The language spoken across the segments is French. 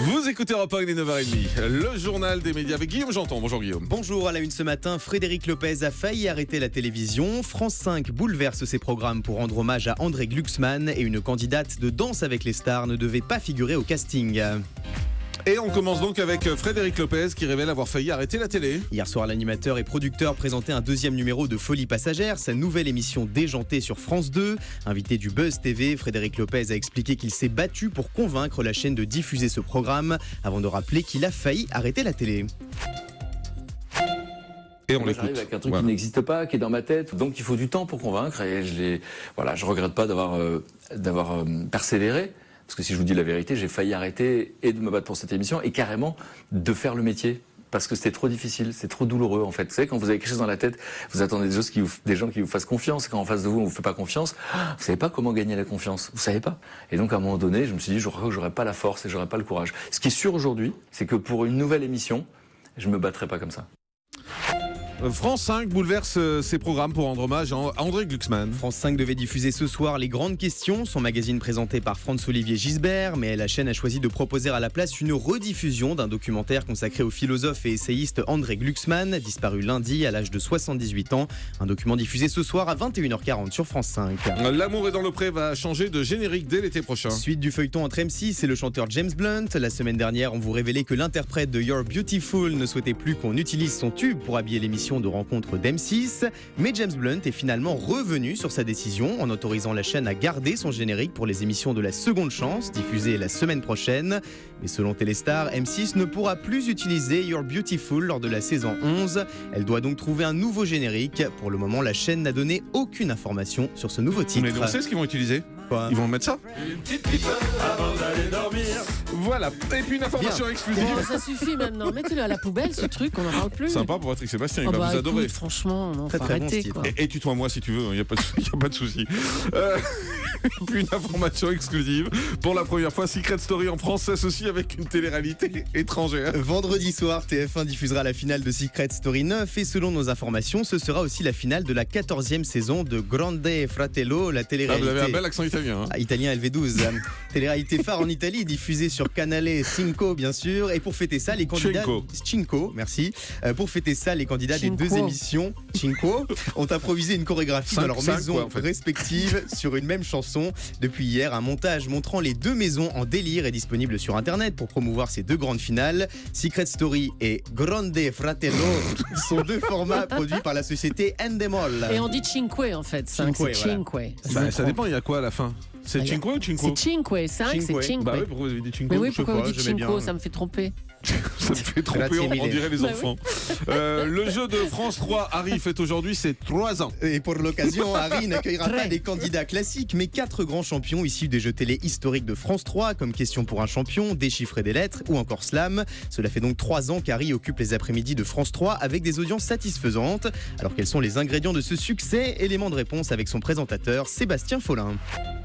Vous écoutez Europe 1, il est 9h30, le journal des médias avec Guillaume Janton. Bonjour Guillaume. Bonjour, à la une ce matin, Frédéric Lopez a failli arrêter la télévision. France 5 bouleverse ses programmes pour rendre hommage à André Glucksmann et une candidate de Danse avec les stars ne devait pas figurer au casting. Et on commence donc avec Frédéric Lopez qui révèle avoir failli arrêter la télé. Hier soir, l'animateur et producteur présentait un deuxième numéro de Folie Passagère, sa nouvelle émission déjantée sur France 2. Invité du Buzz TV, Frédéric Lopez a expliqué qu'il s'est battu pour convaincre la chaîne de diffuser ce programme, avant de rappeler qu'il a failli arrêter la télé. Et on Moi, l'écoute. j'arrive avec un truc qui n'existe pas, qui est dans ma tête, donc il faut du temps pour convaincre. Et je regrette pas d'avoir persévéré. Parce que si je vous dis la vérité, j'ai failli arrêter et de me battre pour cette émission et carrément de faire le métier. Parce que c'était trop difficile, c'est trop douloureux en fait. Vous savez, quand vous avez quelque chose dans la tête, vous attendez des gens qui vous fassent confiance. Et quand en face de vous, on vous fait pas confiance, vous savez pas comment gagner la confiance. Vous savez pas. Et donc à un moment donné, je me suis dit, je crois que j'aurais pas la force et j'aurais pas le courage. Ce qui est sûr aujourd'hui, c'est que pour une nouvelle émission, je me battrai pas comme ça. France 5 bouleverse ses programmes pour rendre hommage à André Glucksmann. France 5 devait diffuser ce soir Les Grandes Questions, son magazine présenté par Franz-Olivier Gisbert, mais la chaîne a choisi de proposer à la place une rediffusion d'un documentaire consacré au philosophe et essayiste André Glucksmann, disparu lundi à l'âge de 78 ans. Un document diffusé ce soir à 21h40 sur France 5. L'amour est dans le pré va changer de générique dès l'été prochain. Suite du feuilleton entre M6 et le chanteur James Blunt. La semaine dernière, on vous révélait que l'interprète de You're Beautiful ne souhaitait plus qu'on utilise son tube pour habiller l'émission de rencontre d'M6, mais James Blunt est finalement revenu sur sa décision en autorisant la chaîne à garder son générique pour les émissions de la seconde chance diffusées la semaine prochaine. Mais selon Téléstar, M6 ne pourra plus utiliser You're Beautiful lors de la saison 11. Elle doit donc trouver un nouveau générique. Pour le moment, la chaîne n'a donné aucune information sur ce nouveau titre. Mais on sait ce qu'ils vont utiliser. Quoi ? Ils vont mettre ça. Une petite pipe avant d'aller dormir. Voilà. Et puis une information exclusive. Bon, ça suffit maintenant. Mettez-le à la poubelle, ce truc, on n'en parle plus. Sympa pour Patrick Sébastien, il Oh va bah, vous adorer. écoute, franchement, non, Très, faut très bon, arrêter, ce titre. quoi. Et tutoie-moi si tu veux, il n'y a pas de souci. Puis une information exclusive. Pour la première fois, Secret Story en France s'associe avec une télé-réalité étrangère. Vendredi soir, TF1 diffusera la finale de Secret Story 9 et selon nos informations, ce sera aussi la finale de la 14e saison de Grande Fratello, la Ah, télé-réalité. vous avez un bel accent italien. Hein. Italien LV12, télé-réalité phare en Italie, diffusée sur Canale 5 bien sûr. Et pour fêter ça, les candidats Cinco, merci. Pour fêter ça, les candidats des deux émissions Cinco ont improvisé une chorégraphie dans leur maison respective sur une même chanson. Depuis hier, un montage montrant les deux maisons en délire est disponible sur internet pour promouvoir ces deux grandes finales. Secret Story et Grande Fratello sont deux formats produits par la société Endemol. Et on dit cinque en fait, 5 c'est cinque. Ça dépend, il y a quoi à la fin? C'est Cinque ou Cinco? C'est cinque, 5 c'est cinque. Bah oui, pourquoi vous avez dit Cinco? Mais oui, pourquoi sais vous pas, dites j'aimais cinco, bien. ça me fait tromper. Ça me fait tromper, on dirait les enfants. Le jeu de France 3, Harry fête aujourd'hui ses 3 ans. Et pour l'occasion, Harry n'accueillera pas des candidats classiques, mais 4 grands champions issus des jeux télé historiques de France 3, comme Question pour un champion, Déchiffrer des lettres ou encore Slam. Cela fait donc 3 ans qu'Harry occupe les après-midi de France 3 avec des audiences satisfaisantes. Alors quels sont les ingrédients de ce succès? Élément de réponse avec son présentateur Sébastien Follin.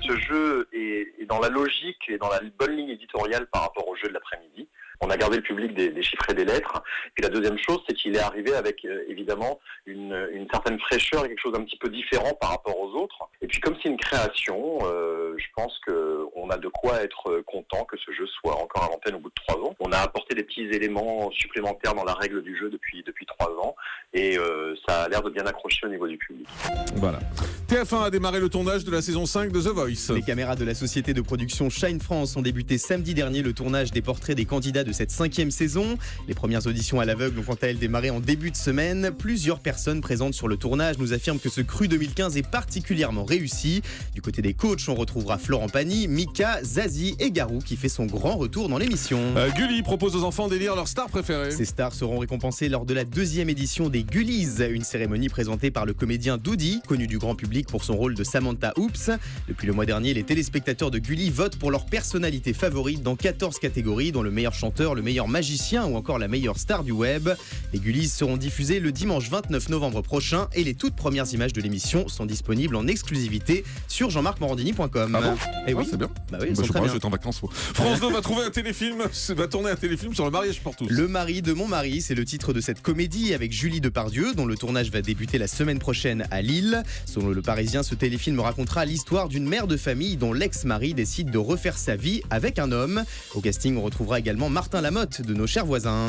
Ce jeu est dans la logique et dans la bonne ligne éditoriale par rapport au jeu de l'après-midi. On a gardé le public des chiffres et des lettres. Et la deuxième chose, c'est qu'il est arrivé avec évidemment une certaine fraîcheur et quelque chose d'un petit peu différent par rapport aux autres. Et puis comme c'est une création, je pense qu'on a de quoi être content que ce jeu soit encore à l'antenne au bout de 3 ans. On a apporté des petits éléments supplémentaires dans la règle du jeu depuis 3 ans. Et ça a l'air de bien accrocher au niveau du public. Voilà. TF1 a démarré le tournage de la saison 5 de The Voice. Les caméras de la société de production Shine France ont débuté samedi dernier le tournage des portraits des candidats de cette 5e saison. Les premières auditions à l'aveugle ont quant à elles démarré en début de semaine. Plusieurs personnes présentes sur le tournage nous affirment que ce cru 2015 est particulièrement réussi. Du côté des coachs, on retrouvera Florent Pagny, Mika, Zazie et Garou qui fait son grand retour dans l'émission. Gulli propose aux enfants d'élire leur star préférée. Ces stars seront récompensées lors de la 2e édition des Gullies, une cérémonie présentée par le comédien Doody, connu du grand public pour son rôle de Samantha Oops. Depuis le mois dernier, les téléspectateurs de Gulli votent pour leur personnalité favorite dans 14 catégories, dont le meilleur chanteur, chanteur, le meilleur magicien ou encore la meilleure star du web. Les Gullis seront diffusés le dimanche 29 novembre prochain et les toutes premières images de l'émission sont disponibles en exclusivité sur jean-marc-morandini.com. Ah bon? Et oui, c'est bien. Bah oui, Bah, sont je très crois, bien. j'étais en vacances. France 2 va trouver un téléfilm, va tourner un téléfilm sur le mariage pour tous. Le mari de mon mari, c'est le titre de cette comédie avec Julie Depardieu, dont le tournage va débuter la semaine prochaine à Lille. Selon Le Parisien, ce téléfilm racontera l'histoire d'une mère de famille dont l'ex-mari décide de refaire sa vie avec un homme. Au casting, on retrouvera également Martin Lamotte de Nos chers voisins.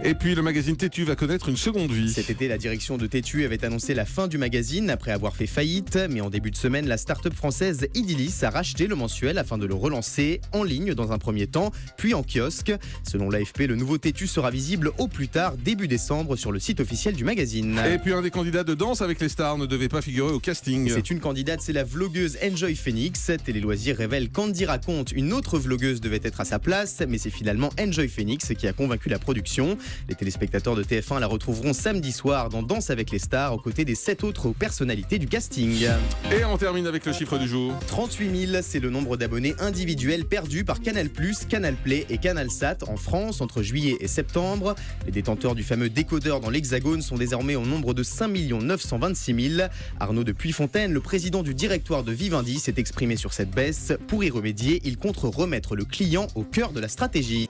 Et puis le magazine Tétu va connaître une seconde vie. Cet été, la direction de Tétu avait annoncé la fin du magazine après avoir fait faillite. Mais en début de semaine, la start-up française Idillis a racheté le mensuel afin de le relancer en ligne dans un premier temps, puis en kiosque. Selon l'AFP, le nouveau Tétu sera visible au plus tard, début décembre, sur le site officiel du magazine. Et puis un des candidats de Danse avec les stars ne devait pas figurer au casting. C'est une candidate, c'est la vlogueuse Enjoy Phoenix. Télé Loisirs révèle qu'Andy raconte une autre vlogueuse devait être à sa place, mais c'est finalement Enjoy Phoenix qui a convaincu la production. Les téléspectateurs de TF1 la retrouveront samedi soir dans Danse avec les stars aux côtés des 7 autres personnalités du casting. Et on termine avec le chiffre du jour. 38 000, c'est le nombre d'abonnés individuels perdus par Canal+, Canal Play et CanalSat en France entre juillet et septembre. Les détenteurs du fameux décodeur dans l'Hexagone sont désormais au nombre de 5 926 000. Arnaud de Puyfontaine, le président du directoire de Vivendi, s'est exprimé sur cette baisse. Pour y remédier, il compte remettre le client au cœur de la stratégie.